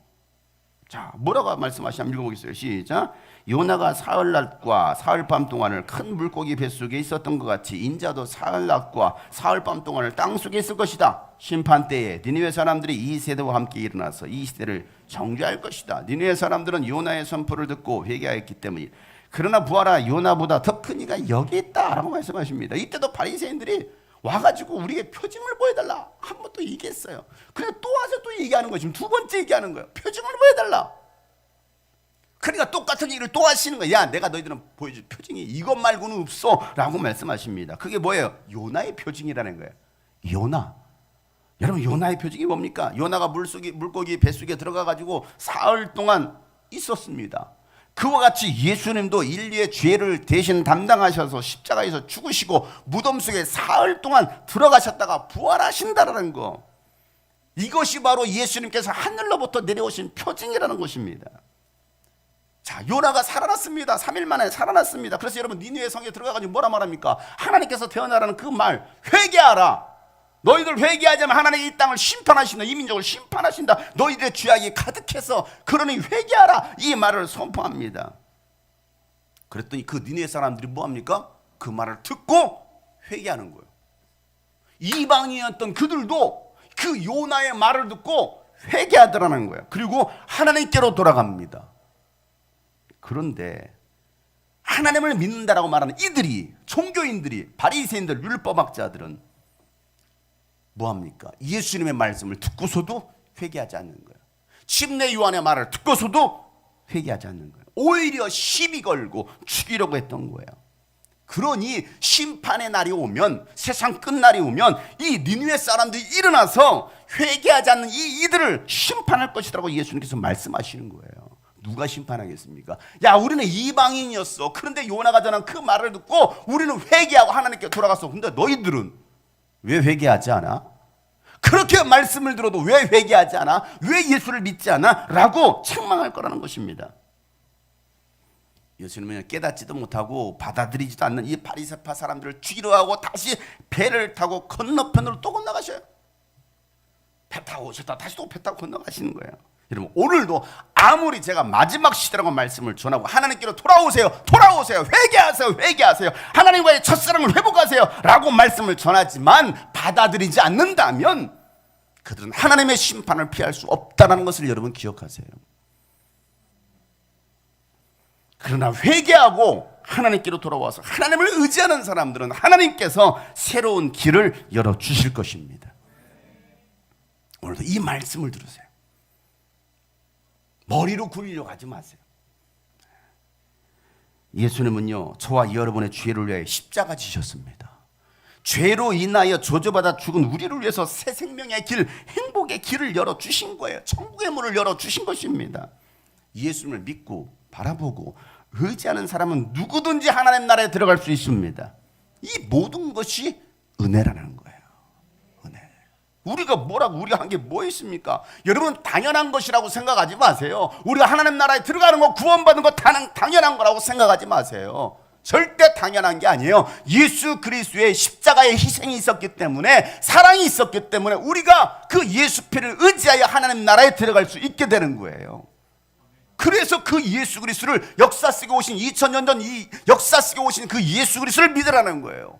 자, 뭐라고 말씀하시냐면 읽어보겠어요. 시작. 요나가 사흘낮과 사흘밤 동안을 큰 물고기 뱃속에 있었던 것 같이 인자도 사흘낮과 사흘밤 동안을 땅속에 있을 것이다. 심판 때에 니느웨 사람들이 이 세대와 함께 일어나서 이 시대를 정죄할 것이다. 니느웨 사람들은 요나의 선포를 듣고 회개하였기 때문에. 그러나 보아라, 요나보다 더 큰 이가 여기 있다라고 말씀하십니다. 이때도 바리새인들이 와가지고 우리에게 표징을 보여달라. 한 번 또 얘기했어요. 그래서 또 와서 또 얘기하는 거예요. 지금 두 번째 얘기하는 거예요. 표징을 보여달라. 그러니까 똑같은 얘기를 또 하시는 거예요. 야, 내가 너희들은 보여줄 표징이 이것 말고는 없어 라고 말씀하십니다. 그게 뭐예요? 요나의 표징이라는 거예요. 요나. 여러분, 요나의 표징이 뭡니까? 요나가 물고기 뱃속에 들어가가지고 사흘 동안 있었습니다. 그와 같이 예수님도 인류의 죄를 대신 담당하셔서 십자가에서 죽으시고 무덤 속에 사흘 동안 들어가셨다가 부활하신다라는 거. 이것이 바로 예수님께서 하늘로부터 내려오신 표징이라는 것입니다. 자, 요나가 살아났습니다. 3일 만에 살아났습니다. 그래서 여러분, 니느웨 성에 들어가가지고 뭐라 말합니까? 하나님께서 태어나라는 그 말, 회개하라. 너희들 회개하자면 하나님이 이 땅을 심판하신다. 이 민족을 심판하신다. 너희들의 죄악이 가득해서 그러니 회개하라. 이 말을 선포합니다. 그랬더니 그 니느웨 사람들이 뭐합니까? 그 말을 듣고 회개하는 거예요. 이방인이었던 그들도 그 요나의 말을 듣고 회개하더라는 거예요. 그리고 하나님께로 돌아갑니다. 그런데 하나님을 믿는다라고 말하는 이들이, 종교인들이, 바리새인들, 율법학자들은 뭐합니까? 예수님의 말씀을 듣고서도 회개하지 않는 거예요. 침례 요한의 말을 듣고서도 회개하지 않는 거예요. 오히려 시비 걸고 죽이려고 했던 거예요. 그러니 심판의 날이 오면, 세상 끝날이 오면 이 니느웨 사람들이 일어나서 회개하지 않는 이들을 심판할 것이라고 예수님께서 말씀하시는 거예요. 누가 심판하겠습니까? 야, 우리는 이방인이었어. 그런데 요나가 전한 그 말을 듣고 우리는 회개하고 하나님께 돌아갔어. 근데 너희들은 왜 회개하지 않아? 그렇게 말씀을 들어도 왜 회개하지 않아? 왜 예수를 믿지 않아? 라고 책망할 거라는 것입니다. 예수님은 깨닫지도 못하고 받아들이지도 않는 이 바리새파 사람들을 죽이려 하고 다시 배를 타고 건너편으로 또 건너가셔요. 배 타고 오셨다 다시 또 배 타고 건너가시는 거예요. 여러분, 오늘도 아무리 제가 마지막 시대라고 말씀을 전하고 하나님께로 돌아오세요, 돌아오세요, 회개하세요, 회개하세요, 하나님과의 첫사랑을 회복하세요 라고 말씀을 전하지만 받아들이지 않는다면 그들은 하나님의 심판을 피할 수 없다는 것을 여러분 기억하세요. 그러나 회개하고 하나님께로 돌아와서 하나님을 의지하는 사람들은 하나님께서 새로운 길을 열어주실 것입니다. 오늘도 이 말씀을 들으세요. 머리로 굴리려고 하지 마세요. 예수님은요, 저와 여러분의 죄를 위해 십자가 지셨습니다. 죄로 인하여 저주받아 죽은 우리를 위해서 새 생명의 길, 행복의 길을 열어주신 거예요. 천국의 문을 열어주신 것입니다. 예수님을 믿고 바라보고 의지하는 사람은 누구든지 하나님 나라에 들어갈 수 있습니다. 이 모든 것이 은혜라는 거예요. 우리가 한 게 뭐 있습니까? 여러분, 당연한 것이라고 생각하지 마세요. 우리가 하나님 나라에 들어가는 거, 구원받는 거 당연한 거라고 생각하지 마세요. 절대 당연한 게 아니에요. 예수 그리스도의 십자가의 희생이 있었기 때문에, 사랑이 있었기 때문에 우리가 그 예수 피를 의지하여 하나님 나라에 들어갈 수 있게 되는 거예요. 그래서 그 예수 그리스도를 역사 속에 오신 2000년 전 이 역사 속에 오신 그 예수 그리스도를 믿으라는 거예요.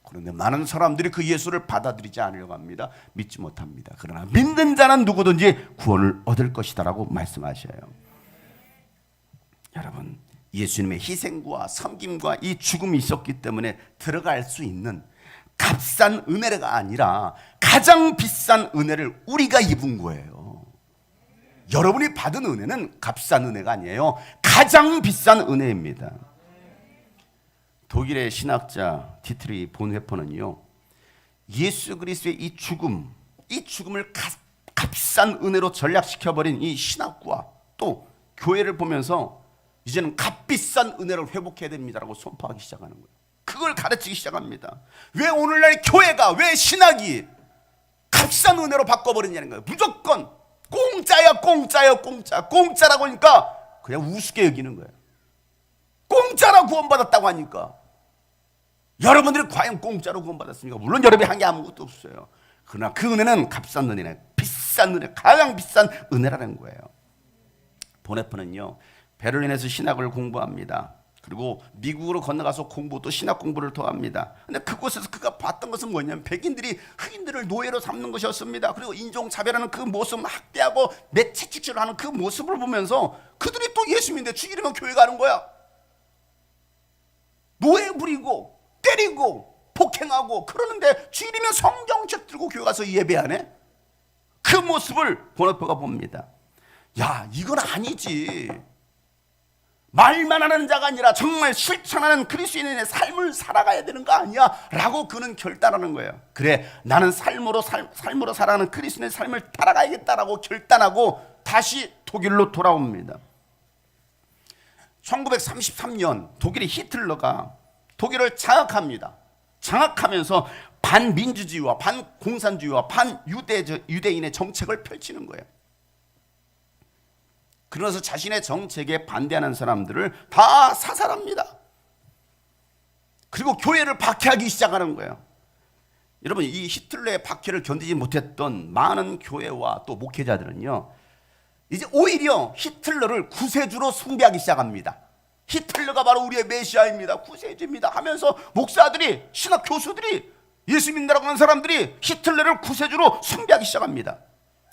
그런데 많은 사람들이 그 예수를 받아들이지 않으려고 합니다. 믿지 못합니다. 그러나 믿는 자는 누구든지 구원을 얻을 것이다라고 말씀하셔요. 여러분, 예수님의 희생과 섬김과 이 죽음이 있었기 때문에 들어갈 수 있는 값싼 은혜가 아니라 가장 비싼 은혜를 우리가 입은 거예요. 여러분이 받은 은혜는 값싼 은혜가 아니에요. 가장 비싼 은혜입니다. 독일의 신학자 디트리 본회퍼는요, 예수 그리스도의 이 죽음을 값싼 은혜로 전락시켜버린 이 신학과 또 교회를 보면서 이제는 값비싼 은혜를 회복해야 됩니다라고 선포하기 시작하는 거예요. 그걸 가르치기 시작합니다. 왜 오늘날 교회가, 왜 신학이 값싼 은혜로 바꿔버리냐는 거예요. 무조건 공짜야, 공짜야, 공짜라고 하니까 그냥 우습게 여기는 거예요. 공짜로 구원받았다고 하니까. 여러분들이 과연 공짜로 구원받았습니까? 물론 여러분이 한 게 아무것도 없어요. 그러나 그 은혜는 값싼 은혜네, 비싼 은혜, 가장 비싼 은혜라는 거예요. 보네프는요, 베를린에서 신학을 공부합니다. 그리고 미국으로 건너가서 또 신학 공부를 더 합니다. 근데 그곳에서 그가 봤던 것은 뭐냐면 백인들이 흑인들을 노예로 삼는 것이었습니다. 그리고 인종차별하는 그 모습, 학대하고 매체축제를 하는 그 모습을 보면서 그들이 또 예수 믿는데 죽이려면 교회 가는 거야. 노예 부리고 때리고 폭행하고 그러는데 주일이면 성경책 들고 교회 가서 예배하네? 그 모습을 보너표가 봅니다. 야, 이건 아니지. 말만 하는 자가 아니라 정말 실천하는 그리스도인의 삶을 살아가야 되는 거 아니야? 라고 그는 결단하는 거예요. 그래, 나는 삶으로 살아가는 그리스도인의 삶을 따라가야겠다라고 결단하고 다시 독일로 돌아옵니다. 1933년 독일의 히틀러가 독일을 장악합니다. 장악하면서 반민주주의와 반공산주의와 반유대인의 정책을 펼치는 거예요. 그러면서 자신의 정책에 반대하는 사람들을 다 사살합니다. 그리고 교회를 박해하기 시작하는 거예요. 여러분, 이 히틀러의 박해를 견디지 못했던 많은 교회와 또 목회자들은요, 이제 오히려 히틀러를 구세주로 숭배하기 시작합니다. 히틀러가 바로 우리의 메시아입니다, 구세주입니다 하면서 목사들이, 신학 교수들이, 예수 믿는다고 하는 사람들이 히틀러를 구세주로 숭배하기 시작합니다.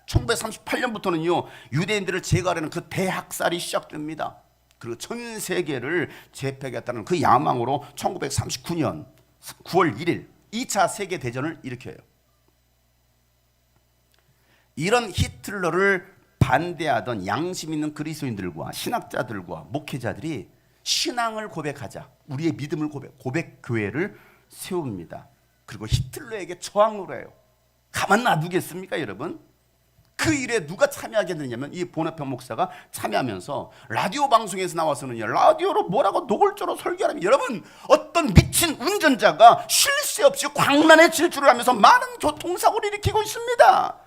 1938년부터는요, 유대인들을 제거하려는 그 대학살이 시작됩니다. 그리고 전 세계를 제패하겠다는 그 야망으로 1939년 9월 1일 2차 세계대전을 일으켜요. 이런 히틀러를 반대하던 양심 있는 그리스도인들과 신학자들과 목회자들이 신앙을 고백하자, 우리의 믿음을 고백교회를 세웁니다. 그리고 히틀러에게 저항을 해요. 가만 놔두겠습니까, 여러분? 그 일에 누가 참여하게 되냐면 이 보너페 목사가 참여하면서 라디오 방송에서 나와서는요, 라디오로 뭐라고 노골적으로 설교하면, 여러분, 어떤 미친 운전자가 쉴 새 없이 광란의 질주를 하면서 많은 교통사고를 일으키고 있습니다.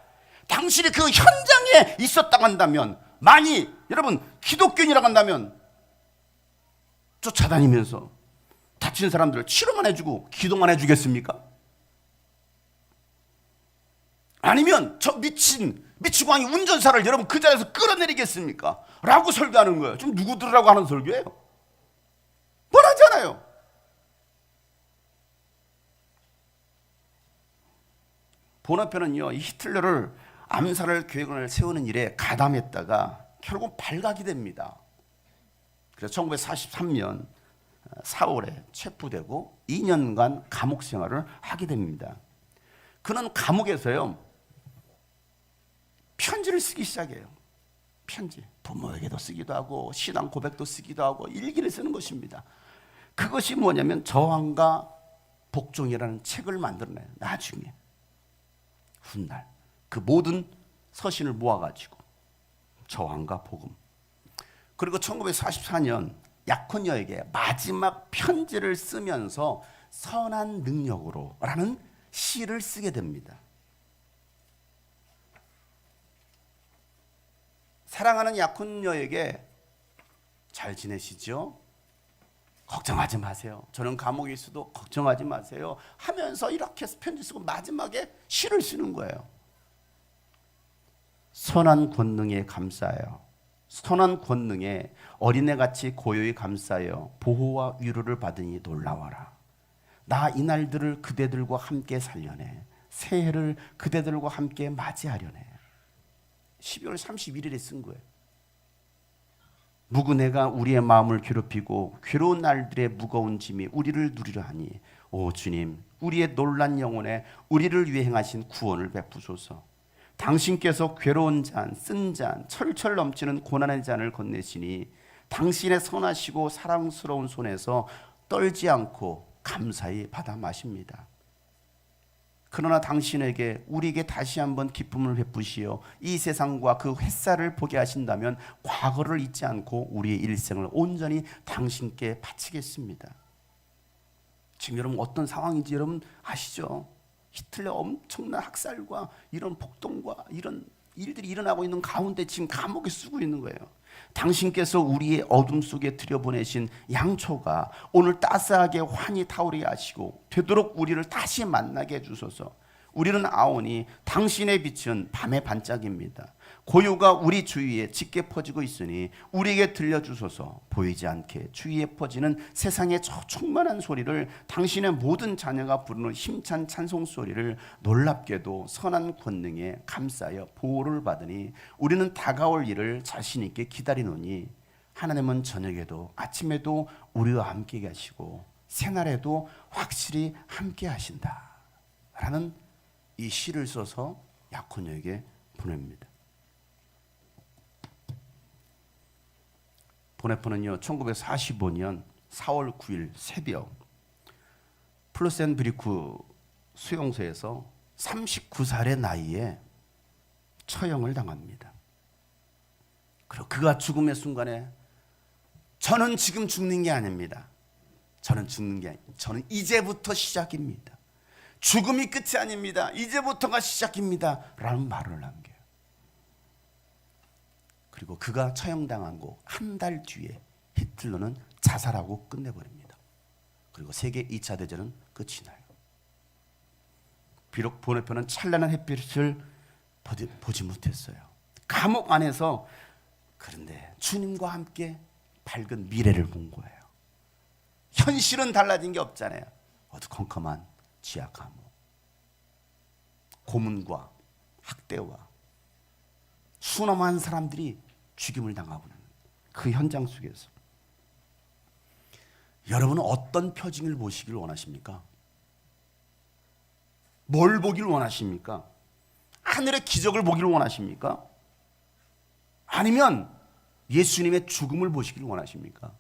당신이 그 현장에 있었다고 한다면, 만이 여러분 기독교인이라고 한다면 쫓아다니면서 다친 사람들을 치료만 해주고 기도만 해주겠습니까? 아니면 저 미치광이 운전사를 여러분 그 자리에서 끌어내리겠습니까? 라고 설교하는 거예요. 지금 누구 들으라고 하는 설교예요? 뻔하잖아요. 보너페는요, 이 히틀러를 암살할 계획을 세우는 일에 가담했다가 결국 발각이 됩니다. 그래서 1943년 4월에 체포되고 2년간 감옥 생활을 하게 됩니다. 그는 감옥에서요, 편지를 쓰기 시작해요. 편지, 부모에게도 쓰기도 하고 신앙 고백도 쓰기도 하고 일기를 쓰는 것입니다. 그것이 뭐냐면 저항과 복종이라는 책을 만들어내요. 나중에 훗날 그 모든 서신을 모아가지고 저항과 복음. 그리고 1944년 약혼녀에게 마지막 편지를 쓰면서 선한 능력으로 라는 시를 쓰게 됩니다. 사랑하는 약혼녀에게 잘 지내시죠? 걱정하지 마세요. 저는 감옥에 있어도 걱정하지 마세요 하면서 이렇게 편지 쓰고 마지막에 시를 쓰는 거예요. 선한 권능에 감사해요. 선한 권능에 어린애같이 고요히 감사하여 보호와 위로를 받으니 놀라워라. 나 이날들을 그대들과 함께 살려내. 새해를 그대들과 함께 맞이하려네. 12월 31일에 쓴 거예요. 무근해가 우리의 마음을 괴롭히고 괴로운 날들의 무거운 짐이 우리를 누리려 하니, 오 주님, 우리의 놀란 영혼에 우리를 위해 행하신 구원을 베푸소서. 당신께서 괴로운 잔, 쓴 잔, 철철 넘치는 고난의 잔을 건네시니 당신의 선하시고 사랑스러운 손에서 떨지 않고 감사히 받아 마십니다. 그러나 당신에게 우리에게 다시 한번 기쁨을 베푸시어 이 세상과 그 햇살을 보게 하신다면 과거를 잊지 않고 우리의 일생을 온전히 당신께 바치겠습니다. 지금 여러분 어떤 상황인지 여러분 아시죠? 히틀러 엄청난 학살과 이런 폭동과 이런 일들이 일어나고 있는 가운데 지금 감옥에 쓰고 있는 거예요. 당신께서 우리의 어둠 속에 들여보내신 양초가 오늘 따스하게 환히 타오르게 하시고 되도록 우리를 다시 만나게 해주소서. 우리는 아오니 당신의 빛은 밤의 반짝입니다. 고요가 우리 주위에 짙게 퍼지고 있으니 우리에게 들려주소서. 보이지 않게 주위에 퍼지는 세상의 저 충만한 소리를, 당신의 모든 자녀가 부르는 힘찬 찬송 소리를 놀랍게도 선한 권능에 감싸여 보호를 받으니 우리는 다가올 일을 자신 있게 기다리노니 하나님은 저녁에도 아침에도 우리와 함께 계시고 새날에도 확실히 함께 하신다 라는 이 시를 써서 약혼녀에게 보냅니다. 보네포는요 1945년 4월 9일 새벽 플루센브리크 수용소에서 39살의 나이에 처형을 당합니다. 그리고 그가 죽음의 순간에 저는 지금 죽는 게 아닙니다. 저는 죽는 게 아닙니다. 저는 이제부터 시작입니다. 죽음이 끝이 아닙니다. 이제부터가 시작입니다. 라는 말을 남겨요. 그리고 그가 처형당한 후 한 달 뒤에 히틀러는 자살하고 끝내버립니다. 그리고 세계 2차 대전은 끝이 나요. 비록 보네포는 찬란한 햇빛을 보지 못했어요. 감옥 안에서 그런데 주님과 함께 밝은 미래를 본 거예요. 현실은 달라진 게 없잖아요. 어두컴컴한 지하 감옥, 고문과 학대와 수많은 사람들이 죽임을 당하고 있는 그 현장 속에서 여러분은 어떤 표징을 보시길 원하십니까? 뭘 보길 원하십니까? 하늘의 기적을 보길 원하십니까? 아니면 예수님의 죽음을 보시길 원하십니까?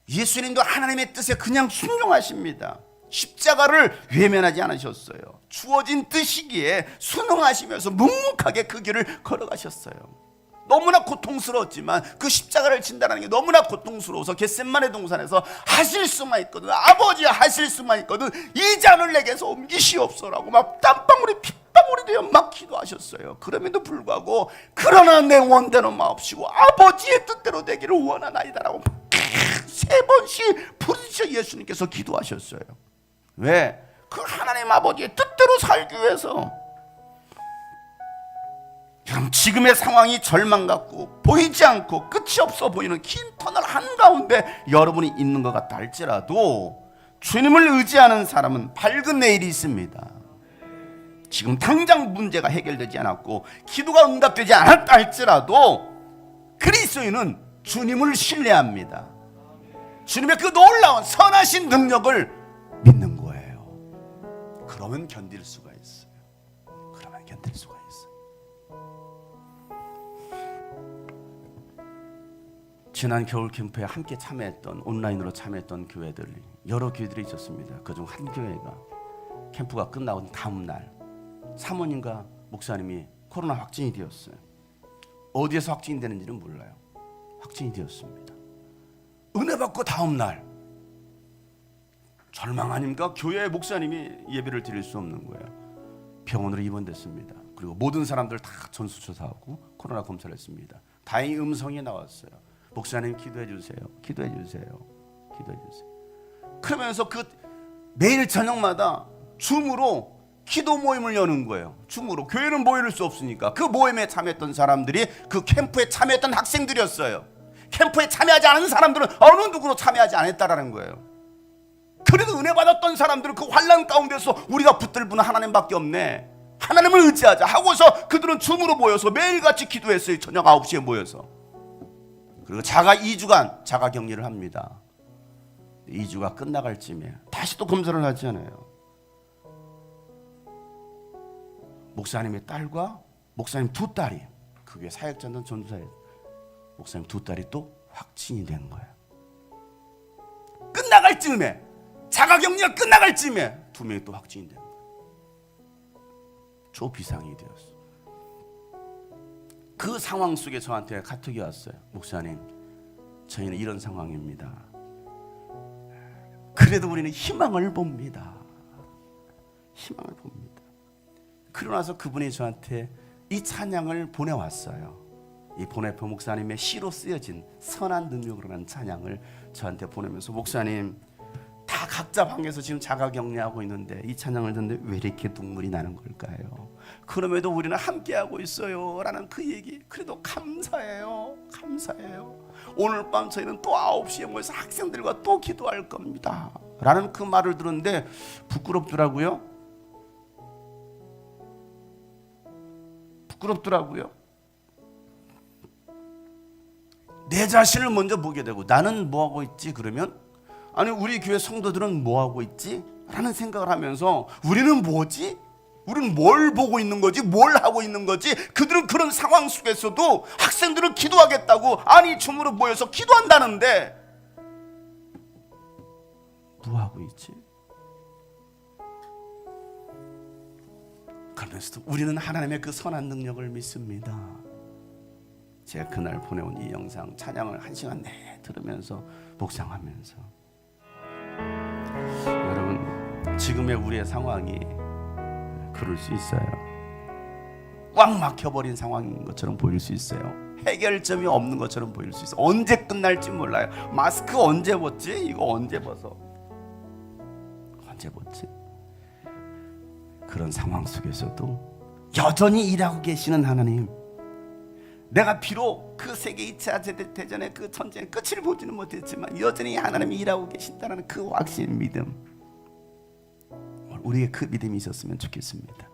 예수님도 하나님의 뜻에 그냥 순종하십니다. 십자가를 외면하지 않으셨어요. 주어진 뜻이기에 순응하시면서 묵묵하게 그 길을 걸어가셨어요. 너무나 고통스러웠지만 그 십자가를 진다는 게 너무나 고통스러워서 겟세마네 동산에서 하실 수만 있거든, 아버지 하실 수만 있거든 이 잔을 내게서 옮기시옵소라고 막 땀방울이 핏방울이 되어 막 기도하셨어요. 그럼에도 불구하고 그러나 내 원대로 마옵시고 아버지의 뜻대로 되기를 원하나이다라고 3번씩 부르짖어 예수님께서 기도하셨어요. 왜? 그 하나님 아버지의 뜻대로 살기 위해서. 여러분, 지금의 상황이 절망 같고 보이지 않고 끝이 없어 보이는 긴 터널 한가운데 여러분이 있는 것 같다 할지라도 주님을 의지하는 사람은 밝은 내일이 있습니다. 지금 당장 문제가 해결되지 않았고 기도가 응답되지 않았다 할지라도 그리스도인은 주님을 신뢰합니다. 주님의 그 놀라운 선하신 능력을 믿는 거예요. 그러면 견딜 수가 있어요. 그러면 견딜 수가 있어요. 지난 겨울 캠프에 함께 참여했던, 온라인으로 참여했던 교회들, 여러 교회들이 있었습니다. 그중 한 교회가 캠프가 끝나고 다음 날 사모님과 목사님이 코로나 확진이 되었어요. 어디에서 확진이 되는지는 몰라요. 확진이 되었습니다. 은혜 받고 다음 날 절망 아닙니까? 교회 목사님이 예배를 드릴 수 없는 거예요. 병원으로 입원됐습니다. 그리고 모든 사람들 다 전수조사하고 코로나 검사를 했습니다. 다행히 음성이 나왔어요. 목사님 기도해 주세요. 기도해 주세요. 기도해 주세요. 그러면서 그 매일 저녁마다 줌으로 기도 모임을 여는 거예요. 줌으로. 교회는 모일 수 없으니까. 그 모임에 참여했던 사람들이 그 캠프에 참여했던 학생들이었어요. 캠프에 참여하지 않은 사람들은 어느 누구도 참여하지 않았다라는 거예요. 그래도 은혜 받았던 사람들은 그 환난 가운데서 우리가 붙들 분은 하나님밖에 없네, 하나님을 의지하자 하고서 그들은 줌으로 모여서 매일같이 기도했어요. 저녁 9시에 모여서. 그리고 자가 2주간 자가 격리를 합니다. 2주가 끝나갈 쯤에 다시 또 검사를 하잖아요. 목사님의 딸과 목사님 두 딸이, 그게 사역자는 전도사예요. 목사님 두 딸이 또 확진이 된 거예요. 끝나갈 쯤에, 자가격리가 끝나갈 쯤에 두 명이 또 확진이 된 거예요. 초비상이 되었어요. 그 상황 속에 저한테 카톡이 왔어요. 목사님, 저희는 이런 상황입니다. 그래도 우리는 희망을 봅니다. 희망을 봅니다. 그러고 나서 그분이 저한테 이 찬양을 보내왔어요. 이 보네포 목사님의 시로 쓰여진 선한 능력으로라는 찬양을 저한테 보내면서, 목사님 다 각자 방에서 지금 자가격리하고 있는데 이 찬양을 듣는데 왜 이렇게 눈물이 나는 걸까요? 그럼에도 우리는 함께하고 있어요 라는 그 얘기, 그래도 감사해요. 감사해요. 오늘 밤 저희는 또 9시에 모여서 학생들과 또 기도할 겁니다 라는 그 말을 들었는데 부끄럽더라고요. 부끄럽더라고요. 내 자신을 먼저 보게 되고 나는 뭐 하고 있지? 그러면 아니 우리 교회 성도들은 뭐 하고 있지? 라는 생각을 하면서 우리는 뭐지? 우리는 뭘 보고 있는 거지? 뭘 하고 있는 거지? 그들은 그런 상황 속에서도 학생들은 기도하겠다고 아니 줌으로 모여서 기도한다는데 뭐 하고 있지? 그러면서도 우리는 하나님의 그 선한 능력을 믿습니다. 제가 그날 보내온 이 영상 찬양을 1시간 내내 들으면서 묵상하면서 여러분 지금의 우리의 상황이 그럴 수 있어요. 꽉 막혀버린 상황인 것처럼 보일 수 있어요. 해결점이 없는 것처럼 보일 수 있어요. 언제 끝날지 몰라요. 마스크 언제 벗지? 이거 언제 벗어? 언제 벗지? 그런 상황 속에서도 여전히 일하고 계시는 하나님, 내가 비록 그 세계 2차 대전의 그 전쟁의 끝을 보지는 못했지만 여전히 하나님이 일하고 계신다는 그 확신, 믿음, 우리의 그 믿음이 있었으면 좋겠습니다.